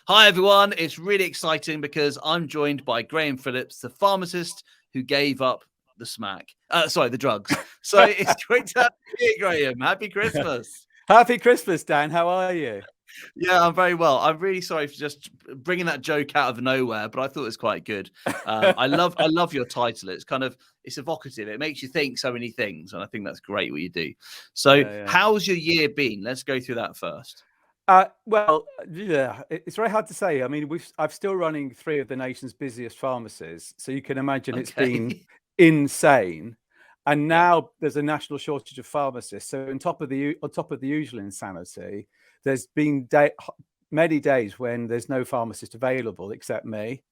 Hi, everyone. It's really exciting because I'm joined by Graham Phillips, the pharmacist who gave up the drugs. So it's great to have you here, Graham. Happy Christmas. Happy Christmas, Dan. How are you? Yeah, I'm very well. I'm really sorry for just bringing that joke out of nowhere, but I thought it was quite good. I love your title. It's evocative. It makes you think so many things, and I think that's great what you do. So, how's your year been? Let's go through that first. It's very hard to say. I mean, I'm still running 3 of the nation's busiest pharmacies, so you can imagine it's been insane. And now there's a national shortage of pharmacists. So on top of the usual insanity, there's been many days when there's no pharmacist available except me.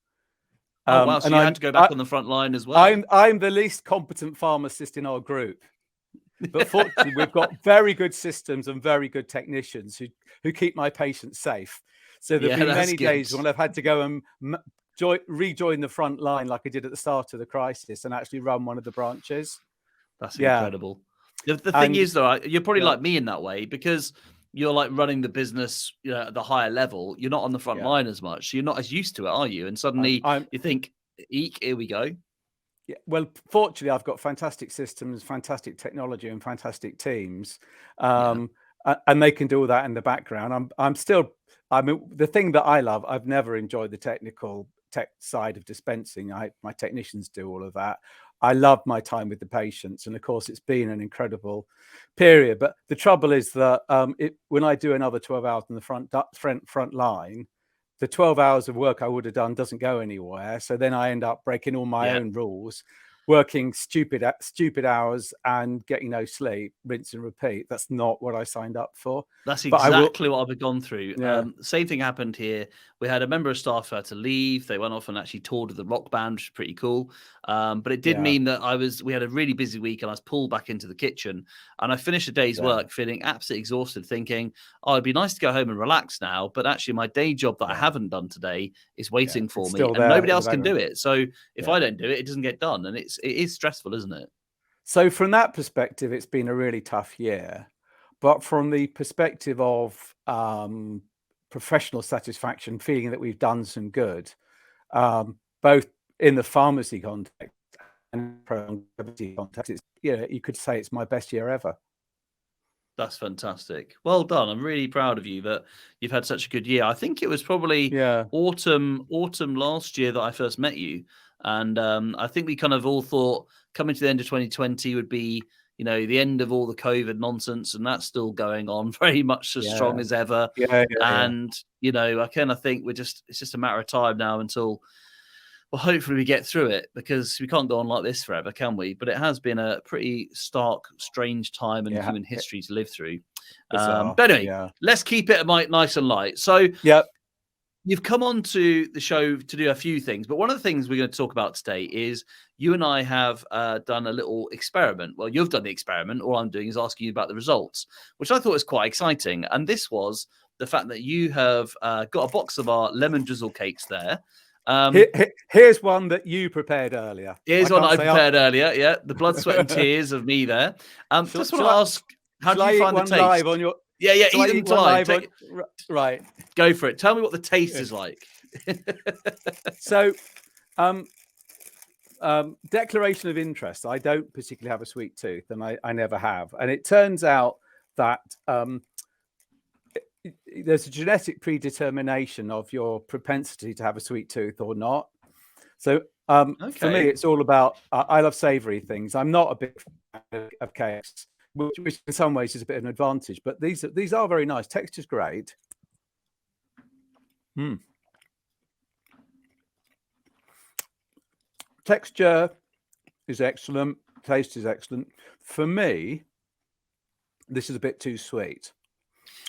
Oh wow! So you had to go back on the front line as well. I'm the least competent pharmacist in our group. But fortunately, we've got very good systems and very good technicians who keep my patients safe. So there've been many days when I've had to go and rejoin the front line like I did at the start of the crisis and actually run one of the branches. That's incredible. The thing is, though, you're probably like me in that way because you're like running the business at the higher level. You're not on the front line as much. So you're not as used to it, are you? And suddenly you think, eek, here we go. Yeah, well, fortunately, I've got fantastic systems, fantastic technology, and fantastic teams, and they can do all that in the background. I mean, the thing that I love, I've never enjoyed the tech side of dispensing. My technicians do all of that. I love my time with the patients, and of course, it's been an incredible period. But the trouble is that when I do another 12 hours on the front line, the 12 hours of work I would have done doesn't go anywhere. So then I end up breaking all my own rules, working stupid hours and getting no sleep, rinse and repeat. That's not what I signed up for. That's exactly what I've gone through. Same thing happened here. We had a member of staff who had to leave. They went off and actually toured with the rock band, which is pretty cool. But it did mean that we had a really busy week and I was pulled back into the kitchen and I finished a day's work feeling absolutely exhausted, thinking, oh, it'd be nice to go home and relax now. But actually my day job that I haven't done today is waiting for me and nobody else can do it. So if I don't do it, it doesn't get done. And it is stressful, isn't it? So from that perspective, it's been a really tough year. But from the perspective of professional satisfaction, feeling that we've done some good, both in the pharmacy context and longevity context, you could say it's my best year ever. That's fantastic. Well done. I'm really proud of you that you've had such a good year. I think it was probably autumn last year that I first met you. And I think we kind of all thought coming to the end of 2020 would be, the end of all the COVID nonsense. And that's still going on very much as strong as ever. And, I kind of think it's just a matter of time now until, well, hopefully we get through it because we can't go on like this forever, can we? But it has been a pretty stark, strange time in human history to live through. But anyway, let's keep it nice and light. So you've come on to the show to do a few things, but one of the things we're going to talk about today is you and I have done a little experiment. Well, you've done the experiment. All I'm doing is asking you about the results, which I thought was quite exciting. And this was the fact that you have got a box of our lemon drizzle cakes there. Here's one that you prepared earlier. Here's one I prepared earlier. Yeah, the blood, sweat, and tears of me there. Just want to ask, how do you find the taste? Live on your... eat them live. Right, go for it. Tell me what the taste is like. So, declaration of interest. I don't particularly have a sweet tooth, and I never have. And it turns out that there's a genetic predetermination of your propensity to have a sweet tooth or not. So for me, it's all about, I love savory things. I'm not a big fan of cakes, which in some ways is a bit of an advantage, but these are very nice. Texture's great. Texture is excellent. Taste is excellent. For me, this is a bit too sweet.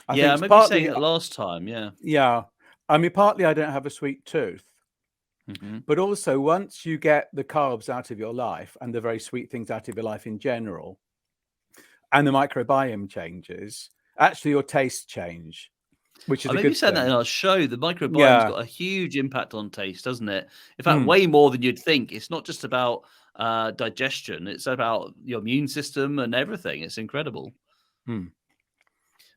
I remember saying it last time. Yeah. I mean, partly I don't have a sweet tooth, but also once you get the carbs out of your life and the very sweet things out of your life in general, and the microbiome changes, actually your tastes change, which is a good thing. You said that in our show. The microbiome's got a huge impact on taste, doesn't it? In fact, way more than you'd think. It's not just about digestion. It's about your immune system and everything. It's incredible.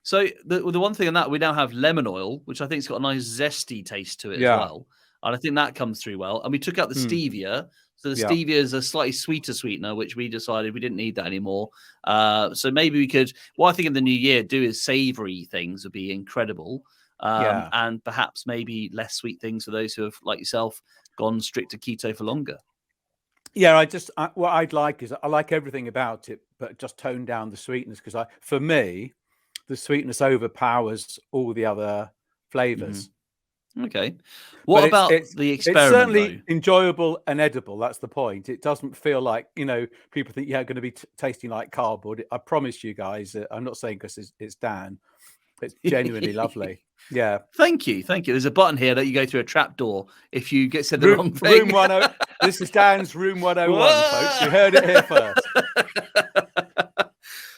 So the one thing in that, we now have lemon oil, which I think's got a nice zesty taste to it as Yeah. well. And I think that comes through well. And we took out the stevia. So the Yeah. stevia is a slightly sweeter sweetener, which we decided we didn't need that anymore. So maybe we could, what I think in the new year, do is savory things would be incredible. Yeah. And perhaps maybe less sweet things for those who have, like yourself, gone strict to keto for longer. Yeah, what I'd like is, I like everything about it, but just tone down the sweetness, because for me, the sweetness overpowers all the other flavors. Okay. What about the experiment, it's certainly though? enjoyable and edible. That's the point. It doesn't feel like, people think you're going to be tasting like cardboard. I promise you guys, I'm not saying because it's Dan. It's genuinely lovely. Yeah. Thank you. There's a button here that you go through a trap door if you said the wrong thing. Room 10. This is Dan's room 101, folks. You heard it here first.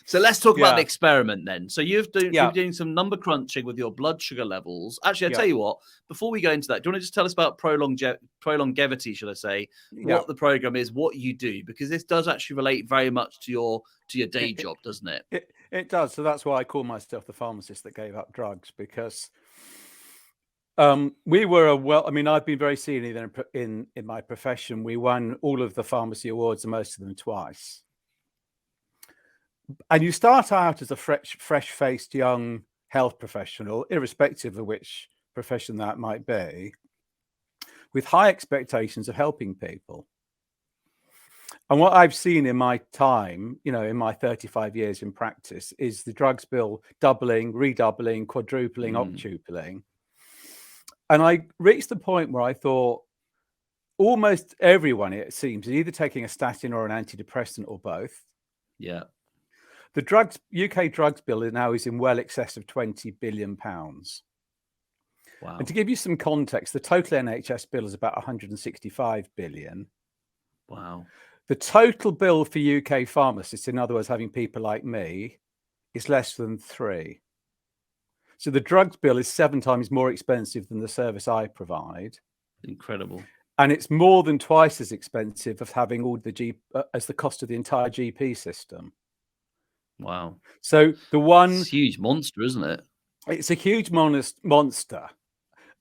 So let's talk about the experiment then. So you've been doing some number crunching with your blood sugar levels. Actually, I'll tell you what, before we go into that, do you want to just tell us about prolongevity, should I say, what the program is, what you do? Because this does actually relate very much to your day job, doesn't it? It does. So that's why I call myself the pharmacist that gave up drugs, because we were I've been very senior in my profession. We won all of the pharmacy awards, and most of them twice. And you start out as a fresh-faced young health professional, irrespective of which profession that might be, with high expectations of helping people. And what I've seen in my time, in my 35 years in practice, is the drugs bill doubling, redoubling, quadrupling, octupling. And I reached the point where I thought almost everyone, it seems, is either taking a statin or an antidepressant or both. Yeah. The UK drugs bill now is in well excess of £20 billion. Wow. And to give you some context, the total NHS bill is about 165 billion. Wow. The total bill for UK pharmacists, in other words, having people like me, is less than 3. So the drugs bill is 7 times more expensive than the service I provide. Incredible. And it's more than twice as expensive as having all as the cost of the entire GP system. Wow. So it's a huge monster, isn't it? It's a huge monster,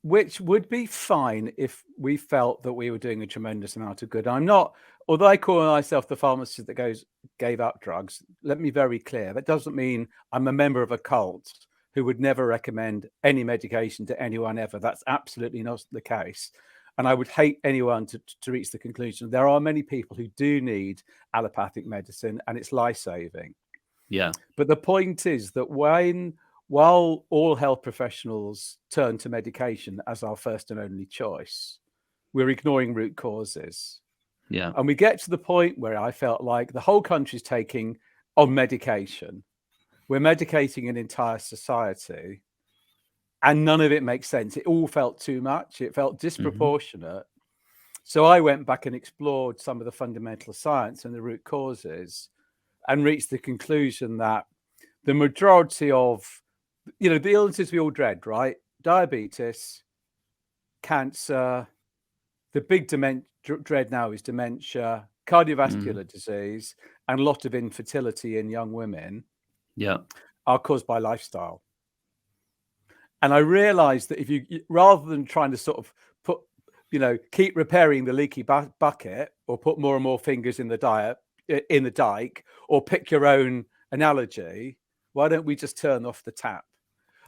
which would be fine if we felt that we were doing a tremendous amount of good. Although I call myself the pharmacist that gave up drugs, let me be very clear. That doesn't mean I'm a member of a cult who would never recommend any medication to anyone ever. That's absolutely not the case. And I would hate anyone to reach the conclusion. There are many people who do need allopathic medicine, and it's life-saving. Yeah. But the point is that while all health professionals turn to medication as our first and only choice, we're ignoring root causes. Yeah. And we get to the point where I felt like the whole country's taking on medication. We're medicating an entire society, and none of it makes sense. It all felt too much. It felt disproportionate. So I went back and explored some of the fundamental science and the root causes, and reached the conclusion that the majority of, the illnesses we all dread, right? Diabetes, cancer, the big dread now is dementia, cardiovascular disease, and a lot of infertility in young women are caused by lifestyle. And I realized that if you, rather than trying to sort of put, keep repairing the leaky bucket, or put more and more fingers in the dike, or pick your own analogy, why don't we just turn off the tap?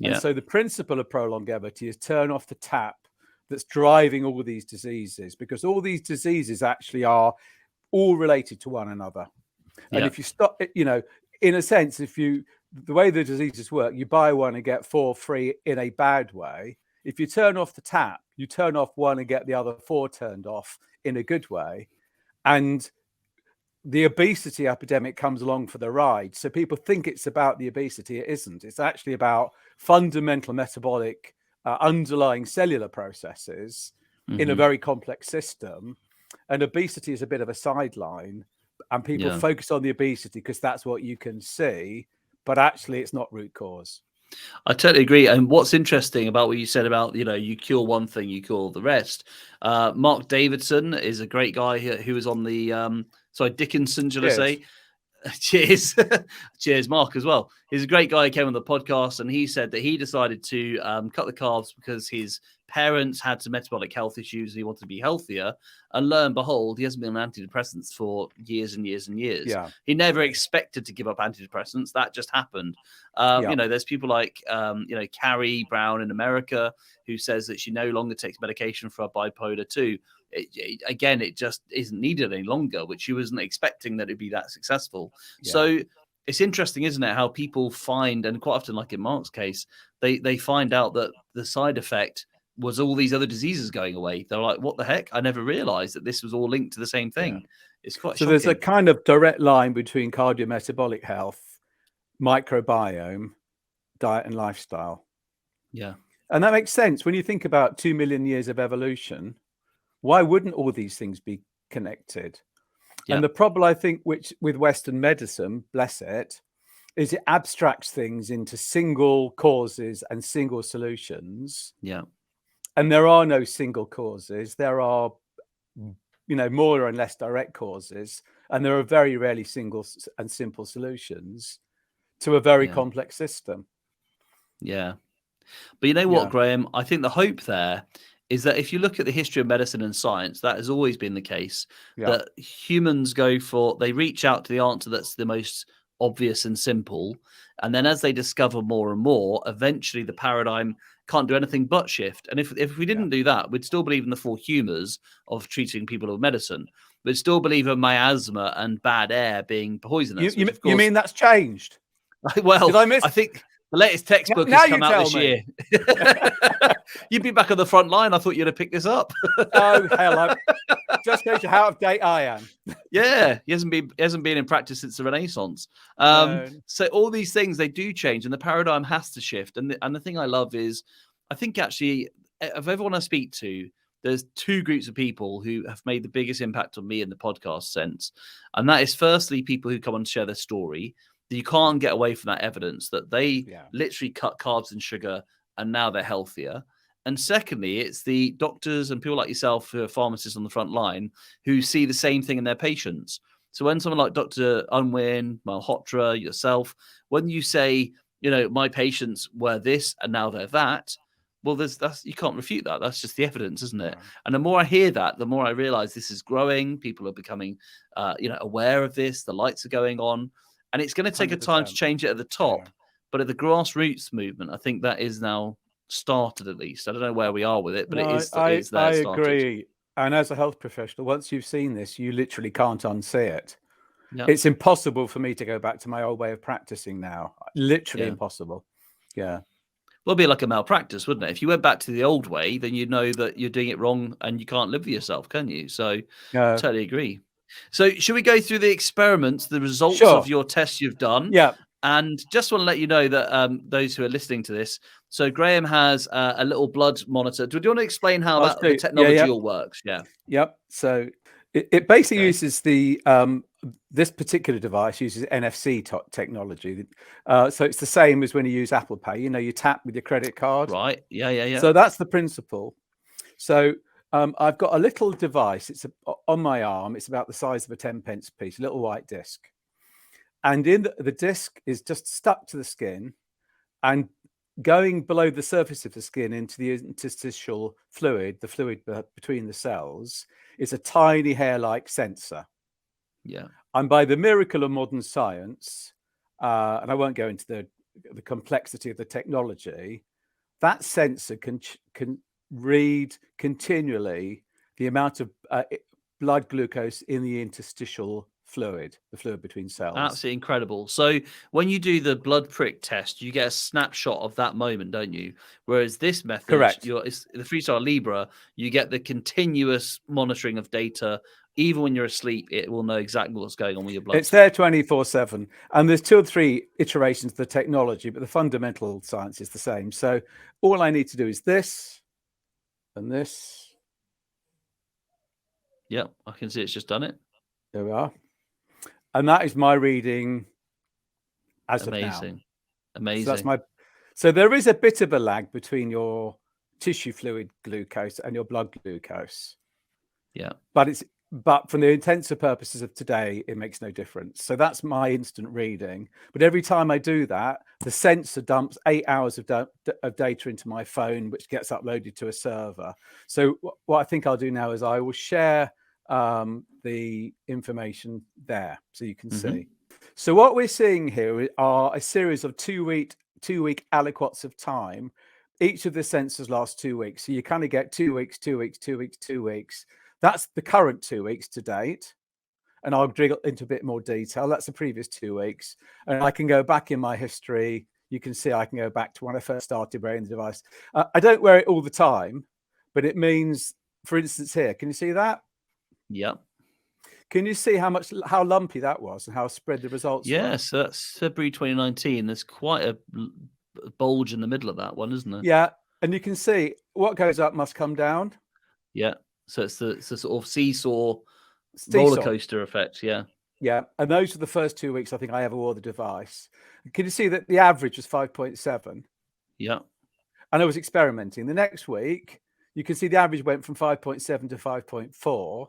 And so the principle of prolongevity is turn off the tap that's driving all these diseases, because all these diseases actually are all related to one another. And if you stop, in a sense, the way the diseases work, you buy one and get 4 free in a bad way. If you turn off the tap, you turn off one and get the other 4 turned off in a good way. And the obesity epidemic comes along for the ride. So people think it's about the obesity. It isn't. It's actually about fundamental metabolic underlying cellular processes in a very complex system. And obesity is a bit of a sideline, and people focus on the obesity because that's what you can see, but actually it's not root cause. I totally agree. And what's interesting about what you said about, you cure one thing, you cure the rest. Mark Davidson is a great guy who was on the, Dickinson, should I say? Cheers. Cheers, Mark, as well. He's a great guy. He came on the podcast and he said that he decided to cut the carbs because his parents had some metabolic health issues. He wanted to be healthier. And lo and behold, he hasn't been on antidepressants for years and years and years. Yeah. He never expected to give up antidepressants. That just happened. You know, there's people like, you know, Carrie Brown in America who says that she no longer takes medication for bipolar 2. Again, it just isn't needed any longer, which she wasn't expecting that it'd be that successful. Yeah. So it's interesting, isn't it, how people find, and quite often, like in Mark's case, they find out that the side effect was all these other diseases going away. They're like, what the heck? I never realized that this was all linked to the same thing. Yeah. It's quite so shocking. There's a kind of direct line between cardiometabolic health, microbiome, diet and lifestyle. Yeah. And that makes sense when you think about 2 million years of evolution. Why wouldn't all these things be connected? Yeah. And the problem, I think, which with Western medicine, bless it, is it abstracts things into single causes and single solutions. Yeah. And there are no single causes. There are, you know, more and less direct causes. And there are very rarely single and simple solutions to a very complex system. Yeah. But you know what, Graham? I think the hope there is that if you look at the history of medicine and science, that has always been the case, that humans they reach out to the answer that's the most obvious and simple. And then as they discover more and more, eventually the paradigm can't do anything but shift. And if we didn't do that, we'd still believe in the four humours of treating people with medicine. We'd still believe in miasma and bad air being poisonous. You mean that's changed? Well, did I miss? I think the latest textbook has come out this year. You'd be back on the front line. I thought you'd have picked this up. Oh, hell. Just shows you how out of date I am. Yeah, he hasn't been in practice since the Renaissance. So all these things, they do change and the paradigm has to shift. And the thing I love is, I think actually, of everyone I speak to, there's two groups of people who have made the biggest impact on me in the podcast sense. And that is firstly, people who come and share their story. You can't get away from that evidence that they literally cut carbs and sugar and now they're healthier. And secondly, it's the doctors and people like yourself who are pharmacists on the front line who see the same thing in their patients. So when someone like Dr. Unwin, Malhotra, yourself, when you say, you know, my patients were this and now they're that, well, you can't refute that. That's just the evidence, isn't it? Right. And the more I hear that, the more I realize this is growing. People are becoming, aware of this. The lights are going on. And it's going to take 100%. A time to change it at the top. But at the grassroots movement, I think that is now started at least. I don't know where we are with it, but it is there. I agree. And as a health professional, once you've seen this, you literally can't unsee it. Yeah. It's impossible for me to go back to my old way of practicing now. Literally impossible. Yeah. Well, it'd be like a malpractice, wouldn't it? If you went back to the old way, then you know that you're doing it wrong and you can't live with yourself, can you? So totally agree. So should we go through the experiments, the results of your tests you've done? Yeah. And just want to let you know that those who are listening to this, so Graham has a little blood monitor. Do you want to explain how the technology all works? Yeah. Yep. So it basically uses this particular device uses NFC technology. So it's the same as when you use Apple Pay. You know, you tap with your credit card. Right. Yeah. So that's the principle. So I've got a little device. It's on my arm. It's about the size of a 10-pence piece, a little white disc. And in the disc is just stuck to the skin and going below the surface of the skin into the interstitial fluid, the fluid between the cells, is a tiny hair-like sensor. Yeah. And by the miracle of modern science, and I won't go into the complexity of the technology, that sensor can read continually the amount of blood glucose in the interstitial fluid, the fluid between cells. Absolutely incredible. So when you do the blood prick test, you get a snapshot of that moment, don't you? Whereas this method, correct, the Freestyle Libre, you get the continuous monitoring of data. Even when you're asleep, it will know exactly what's going on with your blood. It's there 24/7. And there's 2 or 3 iterations of the technology, but the fundamental science is the same. So all I need to do is this and this. Yep, I can see it's just done it. There we are. And that is my reading as of now. Amazing. So there is a bit of a lag between your tissue fluid glucose and your blood glucose. Yeah. But But for the intensive purposes of today, it makes no difference. So that's my instant reading. But every time I do that, the sensor dumps 8 hours of data into my phone, which gets uploaded to a server. So what I think I'll do now is I will share the information there so you can see. So what we're seeing here are a series of two-week aliquots of time. Each of the sensors lasts 2 weeks. So you kind of get 2 weeks, 2 weeks, 2 weeks, 2 weeks. That's the current 2 weeks to date. And I'll drill into a bit more detail. That's the previous 2 weeks. And I can go back in my history. You can see I can go back to when I first started wearing the device. I don't wear it all the time, but it means, for instance, here, can you see that? Yeah. Can you see how lumpy that was and how spread the results were? Yes, so that's February 2019. There's quite a bulge in the middle of that one, isn't there? Yeah. And you can see what goes up must come down. Yeah. So it's the sort of seesaw roller coaster effect. Yeah. Yeah. And those are the first 2 weeks I think I ever wore the device. Can you see that the average was 5.7? Yeah. And I was experimenting. The next week, you can see the average went from 5.7 to 5.4.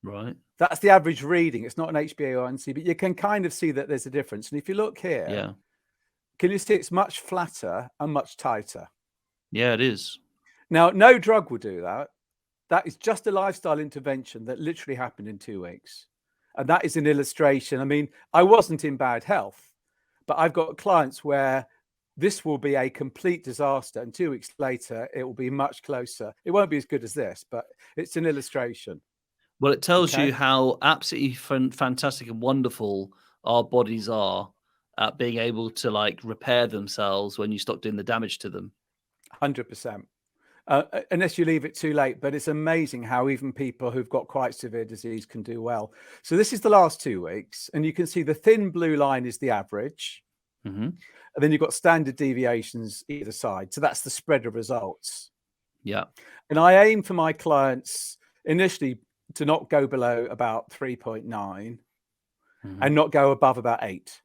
Right. That's the average reading. It's not an HbA1c, but you can kind of see that there's a difference. And if you look here, yeah, can you see it's much flatter and much tighter? Yeah, it is. Now, no drug will do that. That is just a lifestyle intervention that literally happened in 2 weeks. And that is an illustration. I mean, I wasn't in bad health, but I've got clients where this will be a complete disaster. And 2 weeks later, it will be much closer. It won't be as good as this, but it's an illustration. Well, it tells you how absolutely fantastic and wonderful our bodies are at being able to like repair themselves when you stop doing the damage to them. 100%. Unless you leave it too late. But it's amazing how even people who've got quite severe disease can do well. So this is the last 2 weeks. And you can see the thin blue line is the average. And then you've got standard deviations either side. So that's the spread of results. Yeah. And I aim for my clients initially to not go below about 3.9 and not go above about 8.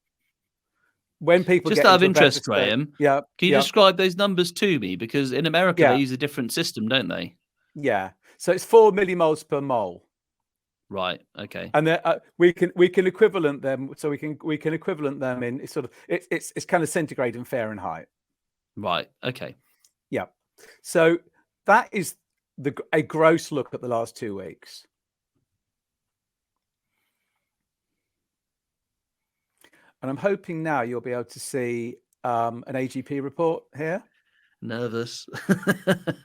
When people just get out of interest, Graham, can you describe those numbers to me? Because in America they use a different system, don't they? Yeah. So it's 4 millimoles per mole. Right. Okay. And we can equivalent them. So we can equivalent them in sort of it's kind of centigrade and Fahrenheit. Right. Okay. Yeah. So that is a gross look at the last 2 weeks. And I'm hoping now you'll be able to see an AGP report here. Nervous.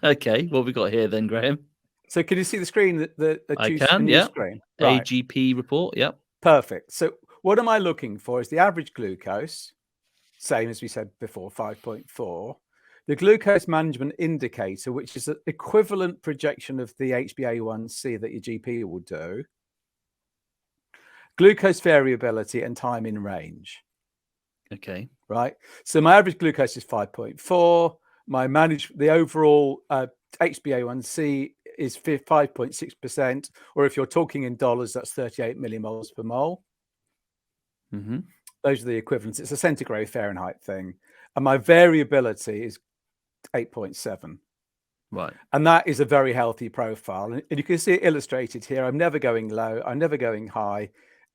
Okay, what have we got here then, Graham? So can you see the screen? I can, yeah. Screen? Right. AGP report, yeah. Perfect. So what am I looking for is the average glucose, same as we said before, 5.4. The glucose management indicator, which is an equivalent projection of the HbA1c that your GP will do. Glucose variability and time in range. Okay. Right. So my average glucose is 5.4. The overall HbA1c is 5.6%, or if you're talking in dollars, that's 38 millimoles per mole. Those are the equivalents. It's a centigrade Fahrenheit thing. And my variability is 8.7. Right. And that is a very healthy profile. And you can see it illustrated here. I'm never going low. I'm never going high.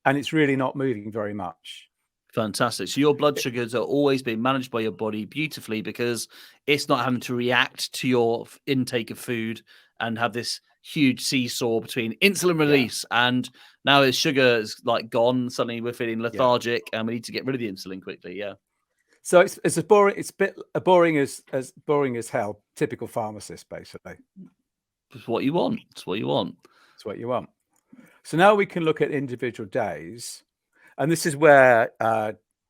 And it's really not moving very much. Fantastic. So your blood sugars are always being managed by your body beautifully because it's not having to react to your intake of food and have this huge seesaw between insulin release and now his sugar is like gone. Suddenly we're feeling lethargic and we need to get rid of the insulin quickly. Yeah. So it's as boring. It's a bit boring as boring as hell. Typical pharmacist, basically. It's what you want. It's what you want. It's what you want. So now we can look at individual days. And this is where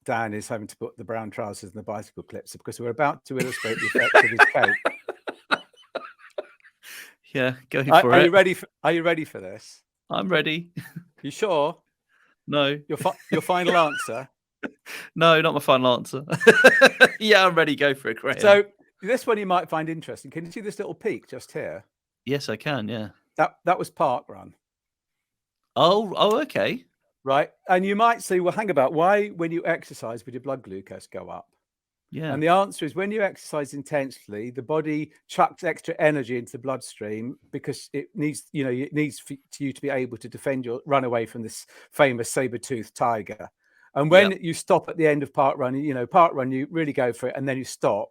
Dan is having to put the brown trousers and the bicycle clips because we're about to illustrate the effects of his cake. Yeah, go for it. Are you ready for this? I'm ready. You sure? No. Your final answer? No, not my final answer. Yeah, I'm ready. Go for it, Graham. So this one you might find interesting. Can you see this little peak just here? Yes, I can. Yeah. That was park run. Oh, okay. Right. And you might say, well, hang about. Why, when you exercise, would your blood glucose go up? Yeah. And the answer is, when you exercise intensely, the body chucks extra energy into the bloodstream because it needs, it needs for you to be able to run away from this famous saber-toothed tiger. And when you stop at the end of park run, you really go for it, and then you stop,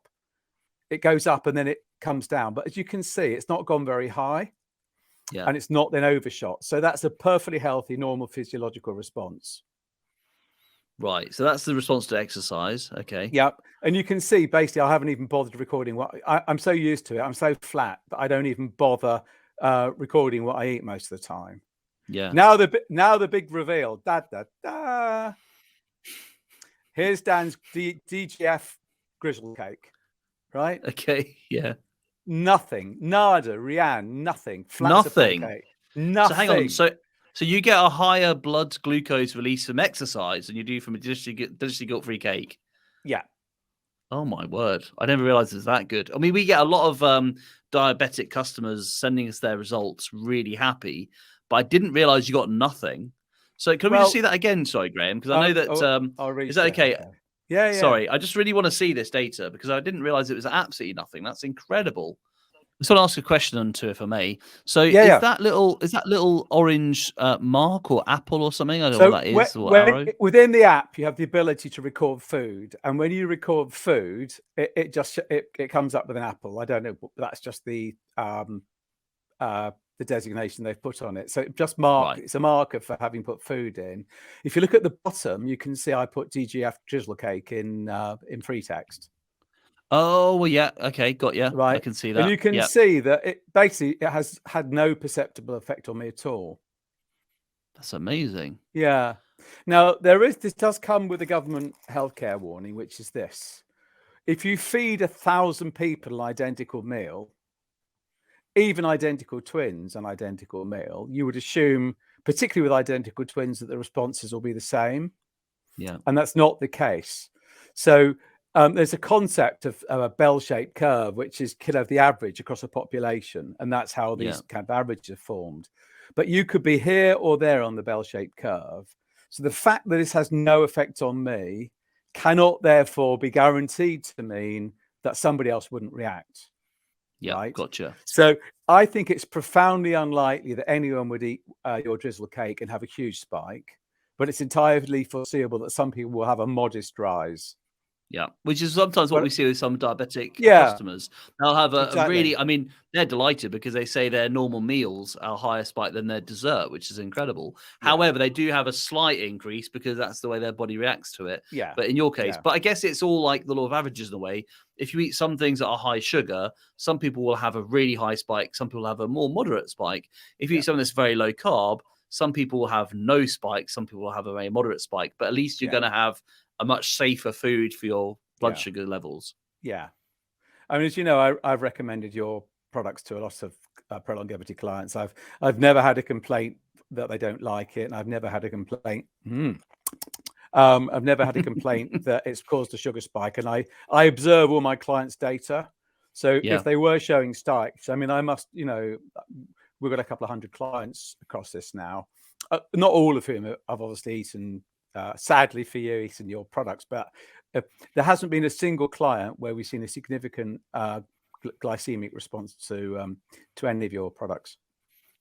it goes up and then it comes down. But as you can see, it's not gone very high, and it's not then overshot. So that's a perfectly healthy, normal physiological response. Right. So that's the response to exercise. Okay. Yep. And you can see, basically, I haven't even bothered recording what I'm so used to it. I'm so flat that I don't even bother recording what I eat most of the time. Yeah. Now the big reveal. Da da da. Here's Dan's DGF grizzle cake. Right. Okay. Yeah. Nothing. Nada. Rianne. Nothing. Flat Nothing. cake. Nothing. So hang on. So you get a higher blood glucose release from exercise than you do from a deliciously guilt-free cake. Yeah. Oh my word! I never realized it's that good. I mean, we get a lot of diabetic customers sending us their results, really happy. But I didn't realize you got nothing. So can we just see that again? Sorry, Graham, because I know that I'll read. is that okay? Yeah. Sorry, I just really want to see this data because I didn't realize it was absolutely nothing. That's incredible. I just want to ask a question on to, if I may. So is that little orange mark or apple or something? I don't know what that is. Or arrow? Within the app, you have the ability to record food, and when you record food, it comes up with an apple. I don't know. That's just the designation they've put on it. So it just it's a marker for having put food in. If you look at the bottom, you can see I put DGF drizzle cake in free text. Oh, well, yeah. Okay, got you. Right. I can see that. And you can see that it has had no perceptible effect on me at all. That's amazing. Yeah. Now, this does come with a government healthcare warning, which is this. If you feed 1,000 people an identical meal, even identical twins an identical meal, you would assume, particularly with identical twins, that the responses will be the same. Yeah. And that's not the case. So there's a concept of a bell-shaped curve, which is kind of the average across a population. And that's how these kind of averages are formed. But you could be here or there on the bell-shaped curve. So the fact that this has no effect on me cannot therefore be guaranteed to mean that somebody else wouldn't react. Yeah, right? Gotcha. So I think it's profoundly unlikely that anyone would eat your drizzle cake and have a huge spike, but it's entirely foreseeable that some people will have a modest rise. Yeah, which is sometimes what we see with some diabetic customers. They'll have a really, I mean, they're delighted because they say their normal meals are higher spike than their dessert, which is incredible. However, they do have a slight increase because that's the way their body reacts to it. Yeah. But in your case, but I guess it's all like the law of averages in a way. If you eat some things that are high sugar, some people will have a really high spike. Some people have a more moderate spike. If you eat something that's very low carb, some people will have no spike. Some people will have a very moderate spike. But at least you're going to have a much safer food for your blood sugar levels. Yeah. I mean, as you know, I've recommended your products to a lot of pro-longevity clients. I've never had a complaint that they don't like it, and I've never had a complaint. I've never had a complaint that it's caused a sugar spike, and I observe all my clients' data. So if they were showing spikes, I mean, I must, we've got a couple of hundred clients across this now. Not all of whom I've obviously eaten. Sadly for you, eating your products, but there hasn't been a single client where we've seen a significant glycemic response to any of your products.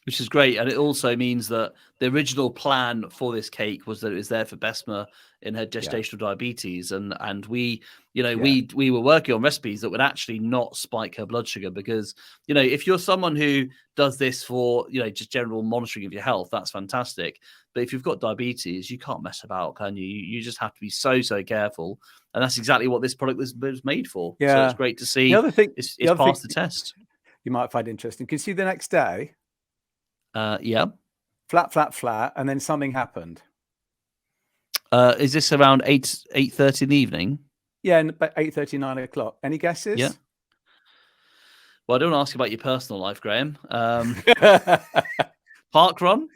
Which is great. And it also means that the original plan for this cake was that it was there for Besma in her gestational diabetes. And we, we were working on recipes that would actually not spike her blood sugar because, if you're someone who does this for, just general monitoring of your health, that's fantastic. But if you've got diabetes, you can't mess about, can you? You just have to be so careful. And that's exactly what this product was made for. Yeah. So it's great to see it's passed the test. You might find interesting. Can you see the next day? Yeah. Flat, and then something happened. Is this around 8:30 in the evening? Yeah, about 8:30, 9 o'clock. Any guesses? Yeah. Well, I don't ask about your personal life, Graham. Park run?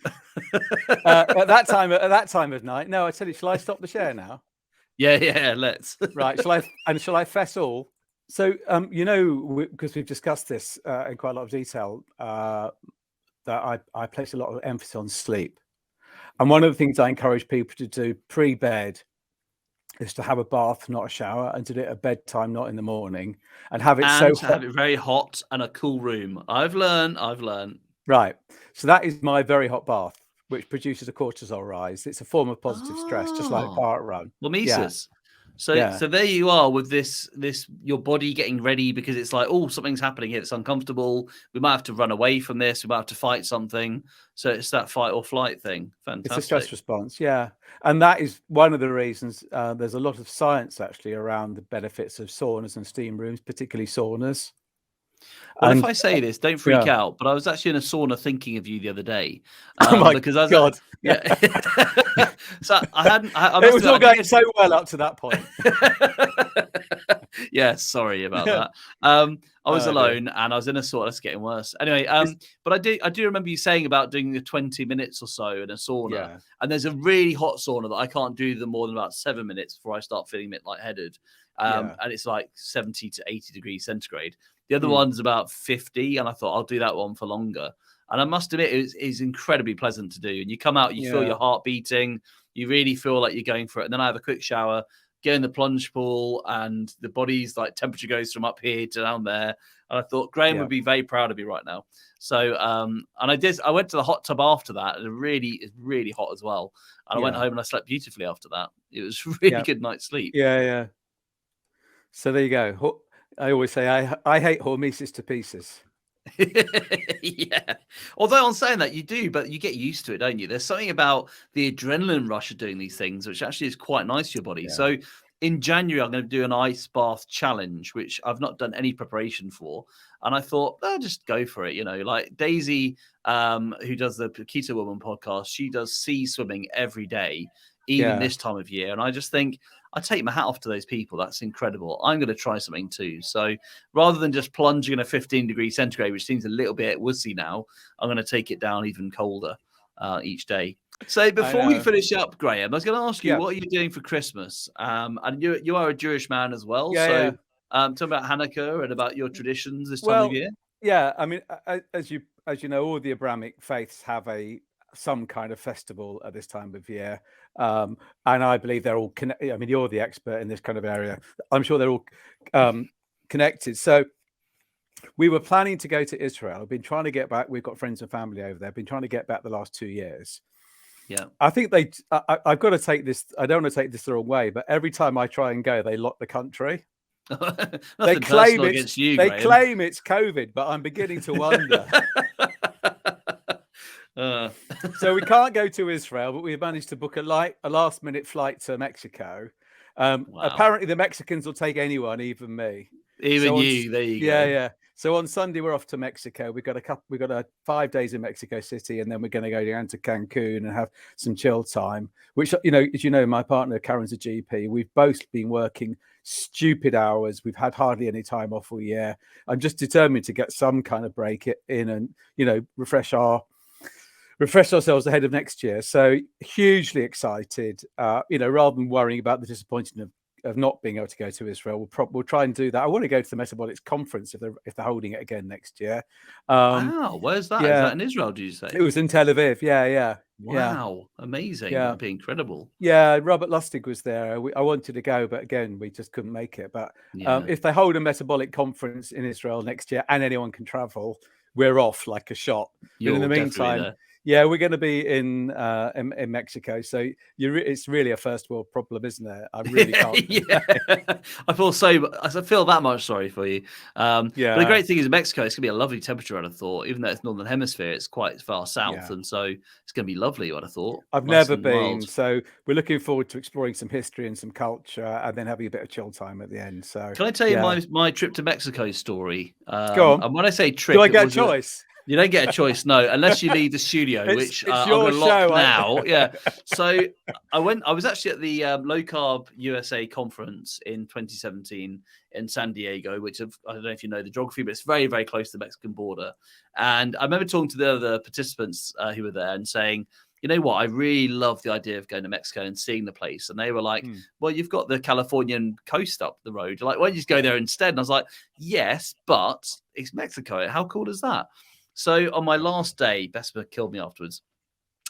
at that time of night. No, I tell you, shall I stop the share now? Yeah, let's. Right. Shall I fess all? So, because we've discussed this in quite a lot of detail, that I place a lot of emphasis on sleep. And one of the things I encourage people to do pre-bed is to have a bath, not a shower, and to do it at bedtime, not in the morning, and have it so And to hot. have it very hot and a cool room. I've learned. Right. So that is my very hot bath, which produces a cortisol rise. It's a form of positive stress, just like a Oh, park run. well, Yeah. Mises. So Yeah. there you are with this your body getting ready because it's like, oh, something's happening here. It's uncomfortable. We might have to run away from this. We might have to fight something. So it's that fight or flight thing. It's a stress Fantastic. response. Yeah. And that is one of the reasons there's a lot of science actually around the benefits of saunas and steam rooms, particularly saunas. Well, if And I say this, don't freak yeah. out. But I was actually in a sauna thinking of you the other day, Oh my because I was God. yeah. So I hadn't. I It must was admit, all I did going get. so well up to that point. Yeah, sorry about Yeah. that. I was Oh, dear. alone and I was in a sauna. It's getting worse. Anyway, but I do remember you saying about doing the 20 minutes or so in a sauna. Yeah. And there's a really hot sauna that I can't do them more than about 7 minutes before I start feeling a bit lightheaded. Yeah. And it's like 70 to 80 degrees centigrade. The other one's about 50, and I thought I'll do that one for longer. And I must admit, it's incredibly pleasant to do. And you come out, you feel Yeah. your heart beating, you really feel like you're going for it. And then I have a quick shower, get in the plunge pool, and the body's like temperature goes from up here to down there. And I thought Graham Yeah. would be very proud of me right now. So, and I went to the hot tub after that, and it's really hot as well. And I went Yeah. home and I slept beautifully after that. It was a really Yeah. good night's sleep. Yeah. Yeah. So there you go. I always say I hate hormesis to pieces. Yeah. Although on saying that, you do, but you get used to it, don't you? There's something about the adrenaline rush of doing these things, which actually is quite nice for your body. Yeah. So in January, I'm going to do an ice bath challenge, which I've not done any preparation for. And I thought, just go for it. You know, like Daisy, who does the Keto Woman podcast, she does sea swimming every day, even this time of year. And I just think, I take my hat off to those people. That's incredible. I'm going to try something too. So rather than just plunging in a 15 degree centigrade, which seems a little bit wussy now, I'm going to take it down even colder each day. So before we finish up, Graham, I was going to ask you, what are you doing for Christmas? And you are a Jewish man as well. Yeah. Talk about Hanukkah and about your traditions this time of Well, year. yeah. I mean, as you know, all the Abrahamic faiths have some kind of festival at this time of year, and I believe they're all connected. I mean, you're the expert in this kind of area. I'm sure they're all connected. So we were planning to go to Israel. I've been trying to get back. We've got friends and family over there. Been trying to get back the last 2 years. Yeah, I think I've got to take this. I don't want to take this the wrong way, but every time I try and go, they lock the country. They claim against you. They Graham. claim it's COVID, but I'm beginning to wonder. So we can't go to Israel, but we've managed to book a last-minute flight to Mexico. Wow. Apparently, the Mexicans will take anyone, even me. Even you. There you go. Yeah. So on Sunday we're off to Mexico. We've got 5 days in Mexico City, and then we're going to go down to Cancun and have some chill time. Which, as you know, my partner Karen's a GP. We've both been working stupid hours. We've had hardly any time off all year. I'm just determined to get some kind of break in and refresh ourselves ahead of next year. So hugely excited. Rather than worrying about the disappointment of not being able to go to Israel, we'll try and do that. I want to go to the Metabolics Conference if they're holding it again next year. Wow, where's that? Is that in Israel? Did you say? It was in Tel Aviv. Yeah. Wow, amazing. Yeah. That'd be incredible. Yeah, Robert Lustig was there. I wanted to go, but again, we just couldn't make it. But if they hold a metabolic conference in Israel next year and anyone can travel, we're off like a shot. But in the meantime, we're going to be in Mexico. So it's really a first world problem, isn't it? I really can't. I feel that much sorry for you. But the great thing is Mexico, it's going to be a lovely temperature, I'd have thought. Even though it's Northern Hemisphere, it's quite far south. And so it's going to be lovely, I'd have thought. I've never been. So we're looking forward to exploring some history and some culture and then having a bit of chill time at the end. So can I tell you my trip to Mexico story? Go on. And when I say trip, do I get a choice? You don't get a choice, no, unless you leave the studio, which it's I'm your going to lock show, now. Yeah. So I was actually at the Low Carb USA conference in 2017 in San Diego, which I don't know if you know the geography, but it's very, very close to the Mexican border. And I remember talking to the other participants who were there and saying, you know what, I really love the idea of going to Mexico and seeing the place. And they were like, well, you've got the Californian coast up the road. Like, why don't you just go there instead? And I was like, yes, but it's Mexico. How cool is that? So on my last day, Vespa killed me afterwards.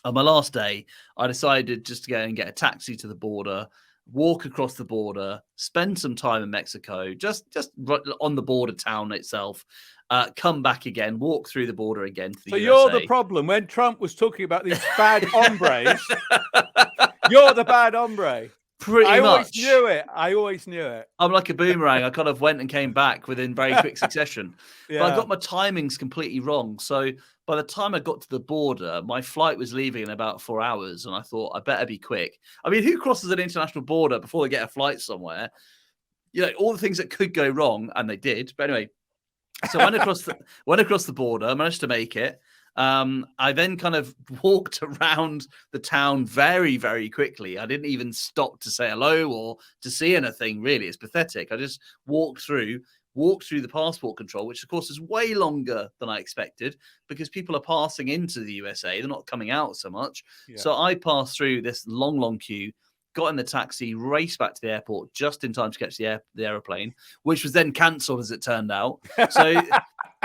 On my last day, I decided just to go and get a taxi to the border, walk across the border, spend some time in Mexico, just on the border town itself, come back again, walk through the border again to the USA. You're the problem. When Trump was talking about these bad hombres, you're the bad hombre. Pretty much. I always knew it. I'm like a boomerang. I kind of went and came back within very quick succession. But I got my timings completely wrong. So by the time I got to the border, my flight was leaving in about 4 hours. And I thought, I better be quick. I mean, who crosses an international border before they get a flight somewhere? You know, all the things that could go wrong, and they did. But anyway, so I went across the border, managed to make it. I then kind of walked around the town very, very quickly. I didn't even stop to say hello or to see anything, really. It's pathetic. I just walked through the passport control, which of course is way longer than I expected because people are passing into the USA. They're not coming out so much. Yeah. So I passed through this long, long queue, got in the taxi, raced back to the airport just in time to catch the aeroplane, which was then cancelled as it turned out. So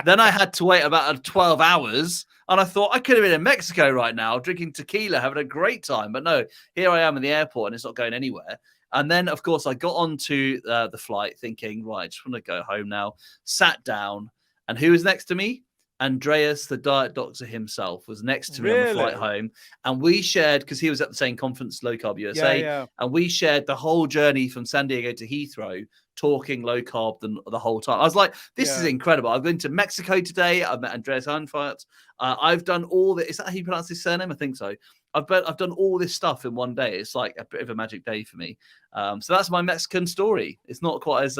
then I had to wait about 12 hours. And I thought I could have been in Mexico right now, drinking tequila, having a great time. But no, here I am in the airport and it's not going anywhere. And then, of course, I got onto the flight thinking, right, I just want to go home now. Sat down. And who was next to me? Andreas, the diet doctor himself, was next to me on the flight home. And we shared, because he was at the same conference, Low Carb USA, and we shared the whole journey from San Diego to Heathrow, talking low carb the whole time. I was like, this is incredible. I've been to Mexico today. I've met Andreas Heinfert. I've done all this. Is that how you pronounce his surname? I think so. I've done all this stuff in one day. It's like a bit of a magic day for me. So that's my Mexican story. It's not quite as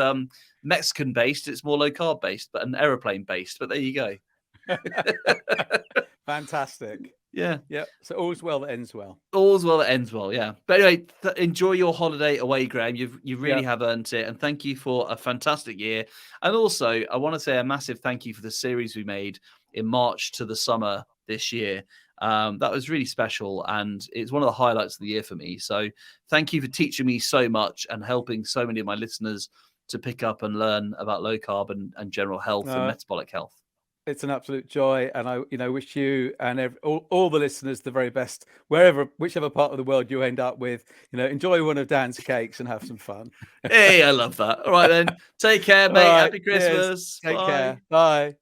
Mexican based. It's more low carb based, but an aeroplane based. But there you go. Fantastic. Yeah. So all's well that ends well. All's well that ends well. Yeah. But anyway, enjoy your holiday away, Graham. You really have earned it, and thank you for a fantastic year. And also, I want to say a massive thank you for the series we made in March to the summer this year. That was really special, and it's one of the highlights of the year for me. So thank you for teaching me so much and helping so many of my listeners to pick up and learn about low carb and general health and metabolic health. It's an absolute joy, and I wish you and all the listeners the very best, whichever part of the world you end up with. Enjoy one of Dan's cakes and have some fun. Hey, I love that. All right then, take care, mate. Happy Christmas. Take care. Bye.